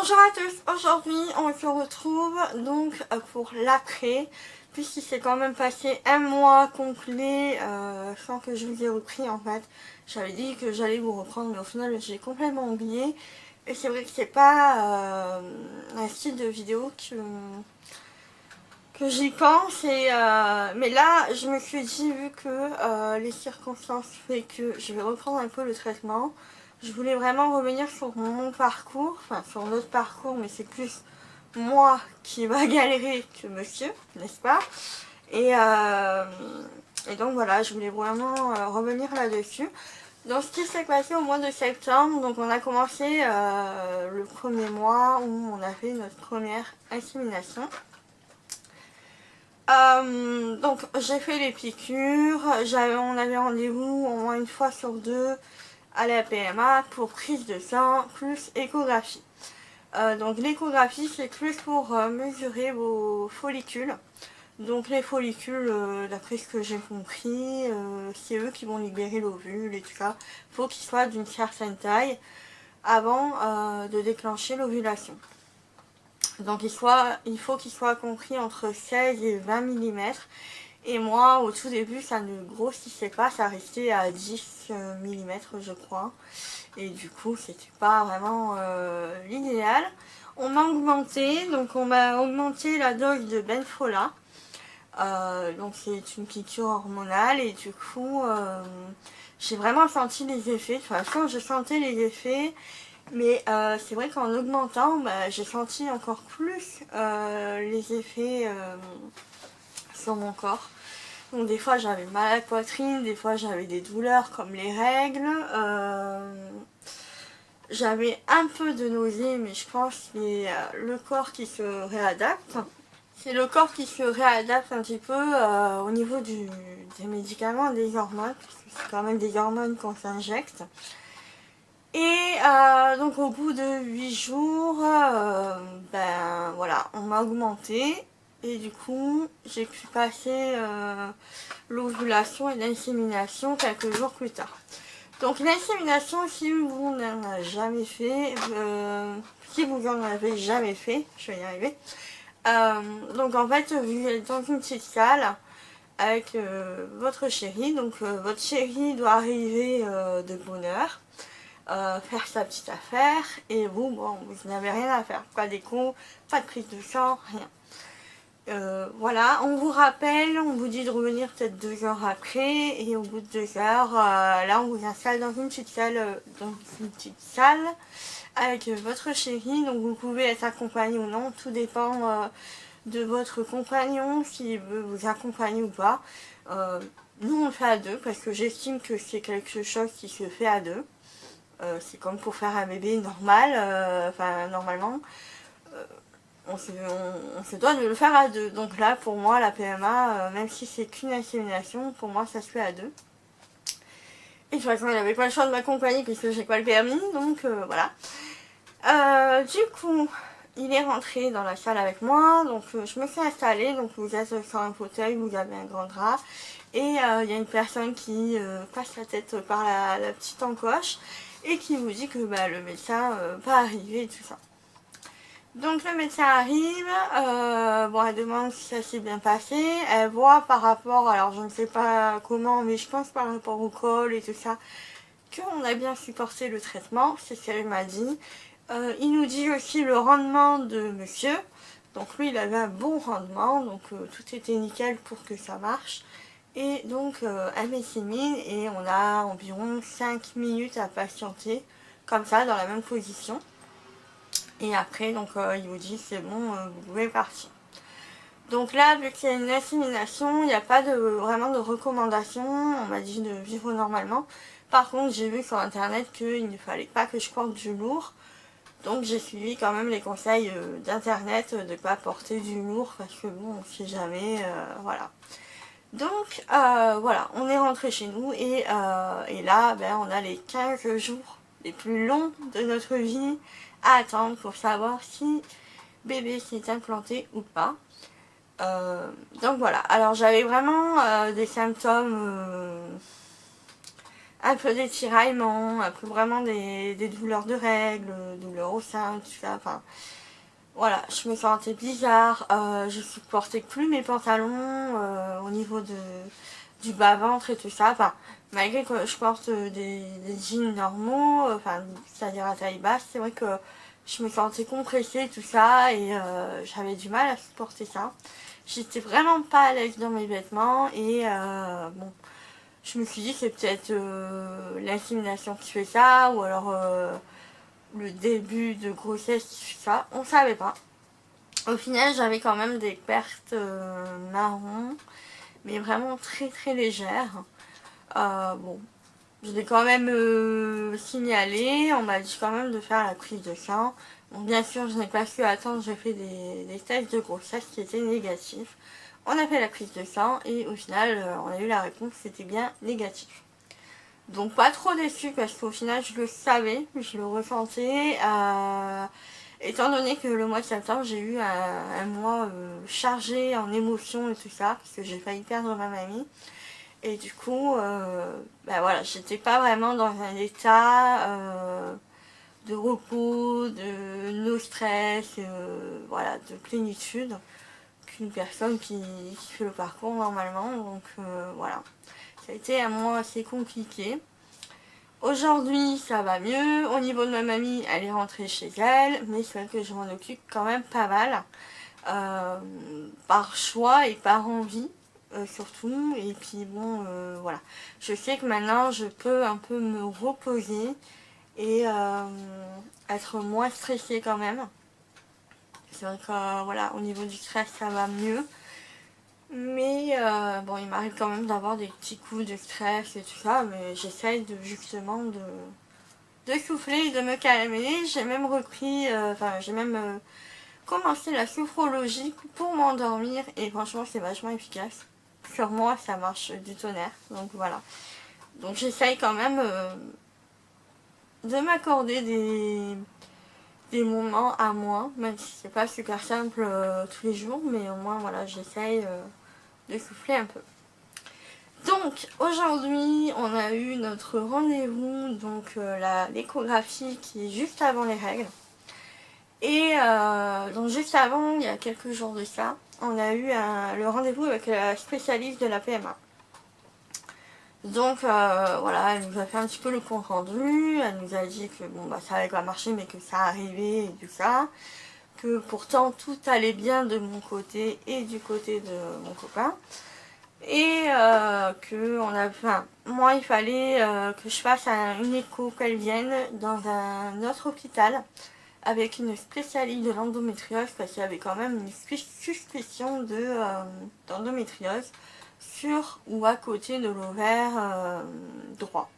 Bonjour à tous, aujourd'hui on se retrouve donc pour l'après, puisqu'il s'est quand même passé un mois complet sans que je vous ai repris en fait. J'avais dit que j'allais vous reprendre mais au final j'ai complètement oublié. Et c'est vrai que c'est pas un style de vidéo que j'y pense mais là je me suis dit vu que les circonstances fait que je vais reprendre un peu le traitement. Je voulais vraiment revenir sur mon parcours, enfin sur notre parcours, mais c'est plus moi qui va galérer que monsieur, n'est-ce pas? Et donc voilà, je voulais vraiment revenir là-dessus. Donc ce qui s'est passé au mois de septembre, donc on a commencé le premier mois où on a fait notre première insémination. Donc j'ai fait les piqûres, on avait rendez-vous au moins une fois sur deux à la PMA pour prise de sang plus échographie. Donc l'échographie c'est plus pour mesurer vos follicules. Donc les follicules, d'après ce que j'ai compris, c'est eux qui vont libérer l'ovule et tout ça. Il faut qu'ils soient d'une certaine taille avant de déclencher l'ovulation. Donc il faut qu'il soit compris entre 16 et 20 mm. Et moi, au tout début, ça ne grossissait pas, ça restait à 10 mm, je crois. Et du coup, c'était pas vraiment l'idéal. On m'a augmenté, donc on m'a augmenté la dose de Benfola. Donc c'est une piqûre hormonale et du coup, j'ai vraiment senti les effets. De toute façon, je sentais les effets. Mais c'est vrai qu'en augmentant, j'ai senti encore plus les effets sur mon corps. Donc des fois j'avais mal à la poitrine, des fois j'avais des douleurs comme les règles. J'avais un peu de nausée, mais je pense que c'est le corps qui se réadapte. C'est le corps qui se réadapte un petit peu au niveau des médicaments, des hormones, parce que c'est quand même des hormones qu'on s'injecte. Et donc au bout de 8 jours, ben voilà, on m'a augmenté et du coup j'ai pu passer l'ovulation et l'insémination quelques jours plus tard. Donc l'insémination, si vous n'en avez jamais fait, si vous en avez jamais fait, je vais y arriver. Donc en fait, vous êtes dans une petite salle avec votre chéri, donc votre chéri doit arriver de bonne heure. Faire sa petite affaire et vous, bon, vous n'avez rien à faire, pas d'écho, pas de prise de sang, rien. Voilà, on vous rappelle, on vous dit de revenir peut-être 2 heures après et au bout de 2 heures, là on vous installe dans une petite salle, avec votre chéri, donc vous pouvez être accompagné ou non, tout dépend de votre compagnon, s'il veut vous accompagner ou pas. Nous on le fait à deux parce que j'estime que c'est quelque chose qui se fait à deux. C'est comme pour faire un bébé normal, enfin normalement, on se doit de le faire à deux. Donc là, pour moi, la PMA, même si c'est qu'une insémination, pour moi, ça se fait à deux. Et de toute façon, il n'avait pas le choix de m'accompagner puisque j'ai pas le permis, donc voilà. Du coup, il est rentré dans la salle avec moi, donc je me suis installée, donc vous êtes sur un fauteuil, vous avez un grand drap, et il y a une personne qui passe la tête par la petite encoche, et qui vous dit que le médecin va arriver et tout ça. Donc le médecin arrive, bon elle demande si ça s'est bien passé, elle voit par rapport, alors je ne sais pas comment, mais je pense par rapport au col et tout ça, qu'on a bien supporté le traitement, c'est ce qu'elle m'a dit. Il nous dit aussi le rendement de monsieur, donc lui il avait un bon rendement, donc tout était nickel pour que ça marche. Et donc elle m'insémine et on a environ 5 minutes à patienter, comme ça, dans la même position. Et après, donc il vous dit c'est bon, vous pouvez partir. Donc là, vu qu'il y a une insémination, il n'y a pas vraiment de recommandation, on m'a dit de vivre normalement. Par contre, j'ai vu sur internet qu'il ne fallait pas que je porte du lourd. Donc j'ai suivi quand même les conseils d'internet de ne pas porter du lourd, parce que bon, on ne sait jamais, voilà. Donc voilà, on est rentré chez nous et là on a les 15 jours les plus longs de notre vie à attendre pour savoir si bébé s'est implanté ou pas. Donc voilà, alors j'avais vraiment des symptômes un peu des tiraillements, un peu vraiment des douleurs de règles, douleurs au sein, tout ça, enfin... Voilà, je me sentais bizarre, je supportais plus mes pantalons au niveau du bas-ventre et tout ça. Enfin, malgré que je porte des jeans normaux, enfin, c'est-à-dire à taille basse, c'est vrai que je me sentais compressée, tout ça, et j'avais du mal à supporter ça. J'étais vraiment pas à l'aise dans mes vêtements, et bon, je me suis dit que c'est peut-être l'insémination qui fait ça, ou alors le début de grossesse qui fait ça, on savait pas. Au final, j'avais quand même des pertes marron, mais vraiment très très légères. Bon, je l'ai quand même signalé, on m'a dit quand même de faire la prise de sang. Bon, bien sûr, je n'ai pas su attendre, j'ai fait des tests de grossesse qui étaient négatifs. On a fait la prise de sang et au final, on a eu la réponse, c'était bien négatif. Donc pas trop déçue parce qu'au final, je le savais, je le ressentais. Étant donné que le mois de septembre, j'ai eu un mois chargé en émotions et tout ça, parce que j'ai failli perdre ma mamie. Et du coup, bah voilà, j'étais pas vraiment dans un état de repos, de no stress, voilà, de plénitude, qu'une personne qui fait le parcours normalement. Donc voilà, ça a été un mois assez compliqué. Aujourd'hui, ça va mieux. Au niveau de ma mamie, elle est rentrée chez elle, mais c'est vrai que je m'en occupe quand même pas mal. Par choix et par envie, surtout. Et puis bon, voilà. Je sais que maintenant, je peux un peu me reposer et être moins stressée quand même. C'est vrai que voilà, au niveau du stress, ça va mieux. Mais bon, il m'arrive quand même d'avoir des petits coups de stress et tout ça, mais j'essaye justement de souffler et de me calmer. J'ai même repris, j'ai même commencé la sophrologie pour m'endormir et franchement c'est vachement efficace. Sur moi ça marche du tonnerre, donc voilà. Donc j'essaye quand même de m'accorder des moments à moi, même si c'est pas super simple tous les jours, mais au moins voilà, j'essaye de souffler un peu. Donc aujourd'hui on a eu notre rendez-vous, donc l'échographie qui est juste avant les règles. Et donc juste avant, il y a quelques jours de ça, on a eu le rendez-vous avec la spécialiste de la PMA. Donc voilà, elle nous a fait un petit peu le compte rendu, elle nous a dit que bon bah ça allait pas marcher mais que ça arrivait et tout ça. Que pourtant tout allait bien de mon côté et du côté de mon copain. Et que moi il fallait que je fasse une écho pelvienne dans un autre hôpital avec une spécialiste de l'endométriose parce qu'il y avait quand même une suspicion d'endométriose sur ou à côté de l'ovaire droit.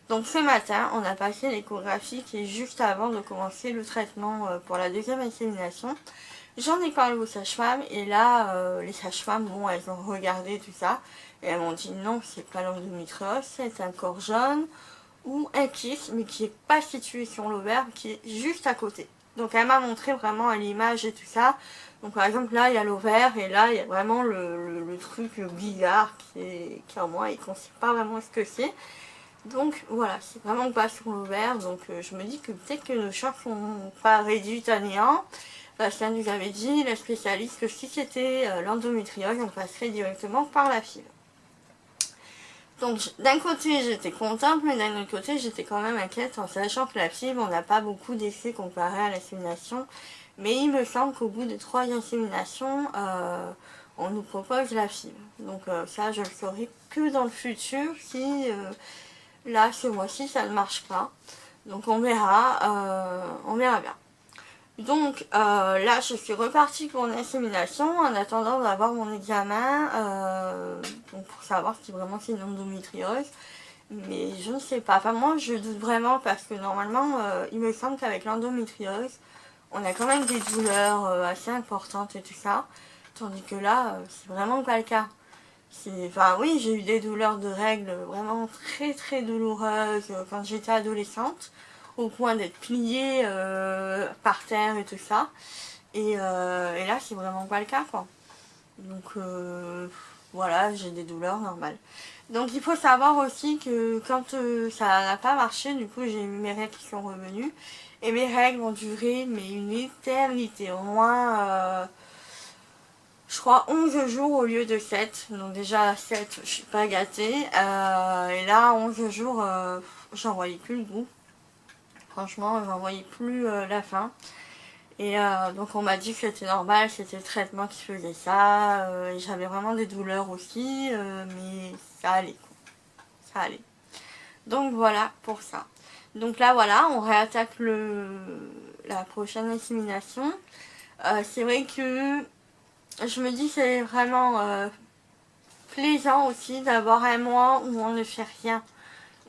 Donc ce matin, on a passé l'échographie qui est juste avant de commencer le traitement pour la deuxième insémination. J'en ai parlé aux sages-femmes et là, les sages-femmes, bon, elles ont regardé tout ça et elles m'ont dit non, c'est pas l'endométriose, c'est un corps jaune ou un kyste, mais qui n'est pas situé sur l'ovaire, qui est juste à côté. Donc elle m'a montré vraiment à l'image et tout ça. Donc par exemple là, il y a l'ovaire et là, il y a vraiment le truc, le bizarre qui est en moi et qu'on ne sait pas vraiment ce que c'est. Donc voilà, c'est vraiment pas sur l'ovaire, donc je me dis que peut-être que nos chances sont pas réduites à néant. Parce qu'elle nous avait dit, la spécialiste, que si c'était l'endométriose, on passerait directement par la FIV. Donc d'un côté j'étais contente, mais d'un autre côté j'étais quand même inquiète en sachant que la FIV, on n'a pas beaucoup d'essais comparé à l'insémination. Mais il me semble qu'au bout de 3 inséminations, on nous propose la FIV. Donc ça je le saurai que dans le futur si... là, ce mois-ci, ça ne marche pas. Donc on verra bien. Donc là, je suis repartie pour une insémination en attendant d'avoir mon examen donc pour savoir si vraiment c'est une endométriose. Mais je ne sais pas. Enfin, moi, je doute vraiment parce que normalement, il me semble qu'avec l'endométriose, on a quand même des douleurs assez importantes et tout ça. Tandis que là, c'est vraiment pas le cas. Enfin oui, j'ai eu des douleurs de règles vraiment très très douloureuses quand j'étais adolescente, au point d'être pliée par terre et tout ça. Et là, c'est vraiment pas le cas, quoi. Donc voilà, j'ai des douleurs normales. Donc il faut savoir aussi que quand ça n'a pas marché, du coup j'ai eu mes règles qui sont revenues. Et mes règles ont duré mais une éternité, au moins je crois 11 jours au lieu de 7. Donc déjà à 7 je suis pas gâtée. Et là 11 jours j'en voyais plus le bout. Franchement j'en voyais plus la fin. Et donc on m'a dit que c'était normal, c'était le traitement qui faisait ça. Et j'avais vraiment des douleurs aussi, mais ça allait quoi. Ça allait. Donc voilà pour ça. Donc là voilà, on réattaque la prochaine insémination. C'est vrai que je me dis c'est vraiment plaisant aussi d'avoir un mois où on ne fait rien.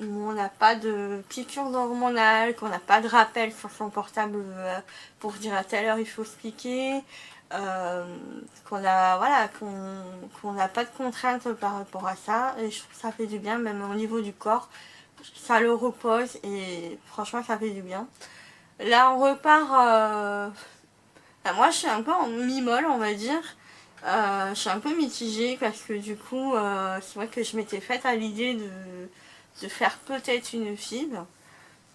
Où on n'a pas de piqûre hormonale, qu'on n'a pas de rappel sur son portable pour dire à telle heure il faut se piquer, qu'on a voilà, qu'on n'a pas de contraintes par rapport à ça. Et je trouve que ça fait du bien, même au niveau du corps. Ça le repose et franchement ça fait du bien. Là on repart. Moi je suis un peu en mi-molle on va dire. Je suis un peu mitigée parce que du coup c'est vrai que je m'étais faite à l'idée de faire peut-être une FIV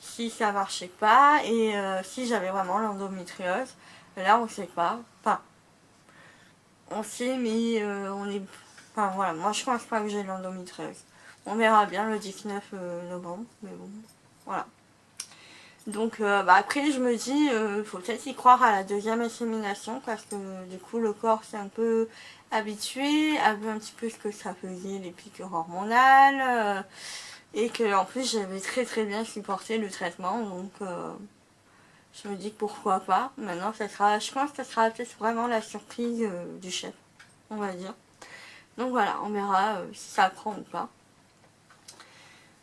si ça marchait pas et si j'avais vraiment l'endométriose. Là on sait pas. Enfin on sait mais on est. Enfin voilà, moi je pense pas que j'ai l'endométriose. On verra bien le 19 novembre, mais bon, voilà. Donc après je me dis, faut peut-être y croire à la deuxième insémination parce que du coup le corps s'est un peu habitué, a vu un petit peu ce que ça faisait les piqûres hormonales et que en plus j'avais très bien supporté le traitement donc je me dis pourquoi pas. Maintenant ça sera, je pense que ça sera peut-être vraiment la surprise du chef, on va dire. Donc voilà, on verra si ça prend ou pas.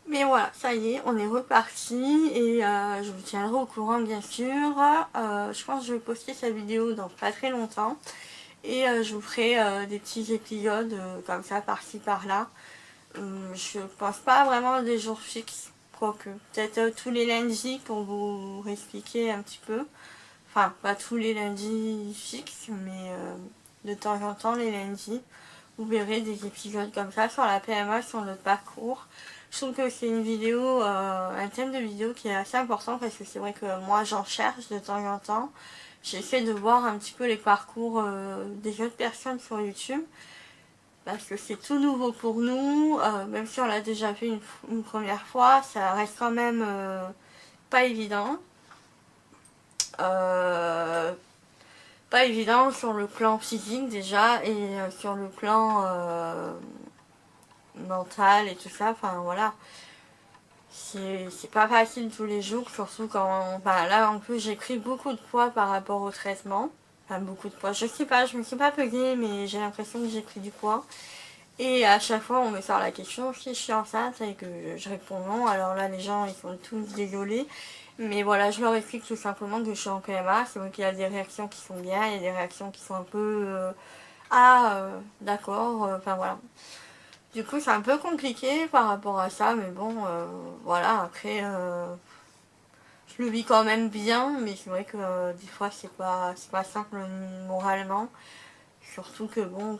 Mais voilà, ça y est, on est reparti et je vous tiendrai au courant bien sûr. Je pense que je vais poster cette vidéo dans pas très longtemps et je vous ferai des petits épisodes comme ça par-ci par-là. Je pense pas vraiment à des jours fixes, quoique peut-être tous les lundis pour vous expliquer un petit peu. Enfin, pas tous les lundis fixes, mais de temps en temps les lundis. Vous verrez des épisodes comme ça sur la PMA, sur notre parcours. Je trouve que c'est une vidéo, un thème de vidéo qui est assez important parce que c'est vrai que moi j'en cherche de temps en temps. J'essaie de voir un petit peu les parcours des autres personnes sur YouTube parce que c'est tout nouveau pour nous, même si on l'a déjà fait une première fois, ça reste quand même pas évident. Pas évident sur le plan physique déjà et sur le plan mental et tout ça, enfin voilà. C'est pas facile tous les jours, surtout quand là en plus j'ai pris beaucoup de poids par rapport au traitement. Enfin beaucoup de poids, je sais pas, je me suis pas pesée mais j'ai l'impression que j'ai pris du poids. Et à chaque fois on me sort la question si je suis enceinte et que je réponds non, alors là les gens ils sont tous désolés. Mais voilà, je leur explique tout simplement que je suis en PMA, c'est vrai qu'il y a des réactions qui sont bien, il y a des réactions qui sont un peu d'accord, enfin voilà. Du coup, c'est un peu compliqué par rapport à ça, mais bon, voilà, après, je le vis quand même bien, mais c'est vrai que des fois, c'est pas simple moralement. Surtout que bon,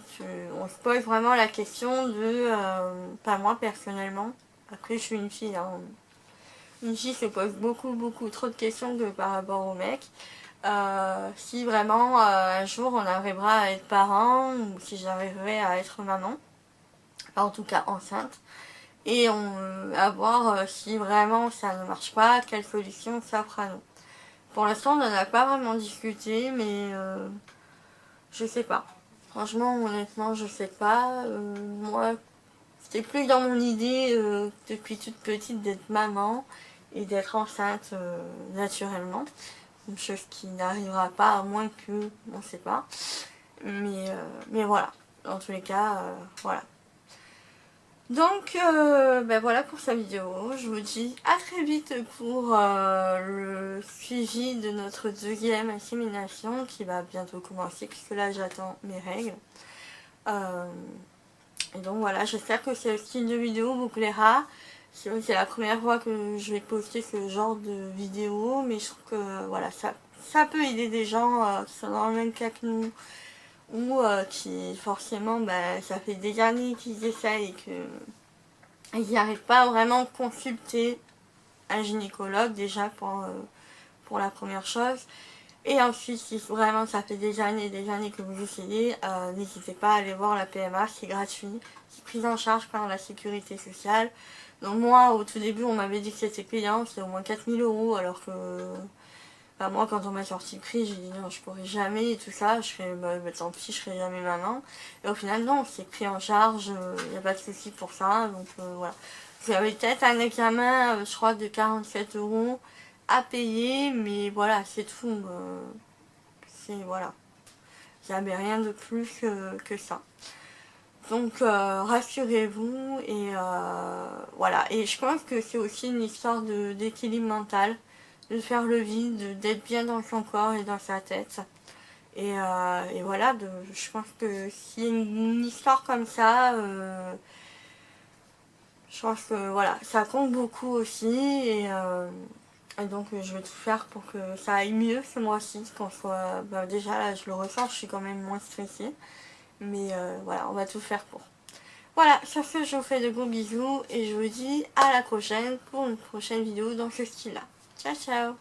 on se pose vraiment la question de, pas moi personnellement, après je suis une fille, hein. Une fille se pose beaucoup trop de questions que par rapport au mec. Si vraiment un jour on arrivera à être parent, ou si j'arriverai à être maman, en tout cas enceinte, et à voir si vraiment ça ne marche pas, quelle solution ça fera nous. Pour l'instant on n'en a pas vraiment discuté, mais je sais pas. Franchement, honnêtement, je sais pas. Moi, c'était plus dans mon idée depuis toute petite d'être maman et d'être enceinte naturellement. Une chose qui n'arrivera pas à moins que, on sait pas. Mais voilà, dans tous les cas, voilà. Donc voilà pour cette vidéo, je vous dis à très vite pour le suivi de notre deuxième insémination qui va bientôt commencer puisque là j'attends mes règles. Et donc voilà, j'espère que ce style de vidéo vous plaira. C'est la première fois que je vais poster ce genre de vidéo, mais je trouve que voilà, ça peut aider des gens qui sont dans le même cas que nous, ou qui forcément ça fait des années qu'ils essayent et qu'ils n'y arrivent pas à vraiment consulter un gynécologue déjà pour la première chose. Et ensuite, si vraiment ça fait des années et des années que vous essayez, n'hésitez pas à aller voir la PMA, c'est gratuit, c'est pris en charge par la sécurité sociale. Donc moi, au tout début, on m'avait dit que c'était payant, c'est au moins 4000 €, alors que moi, quand on m'a sorti le prix, j'ai dit non, je pourrais jamais et tout ça, je fais tant pis, je ferai jamais maman. Et au final, non, c'est pris en charge, il n'y a pas de souci pour ça, donc voilà. J'avais peut-être un examen, je crois, de 47 € à payer, mais voilà, c'est tout. Voilà. J'avais rien de plus que ça. Donc rassurez-vous et voilà. Et je pense que c'est aussi une histoire d'équilibre mental, de faire le vide, d'être bien dans son corps et dans sa tête. Et voilà, je pense que s'il y a une histoire comme ça, je pense que voilà, ça compte beaucoup aussi. Et donc je vais tout faire pour que ça aille mieux ce mois-ci, qu'on soit... déjà là je le ressens, je suis quand même moins stressée. Mais voilà, on va tout faire pour. Voilà, sur ce je vous fais de gros bisous et je vous dis à la prochaine pour une prochaine vidéo dans ce style-là. Ciao ciao.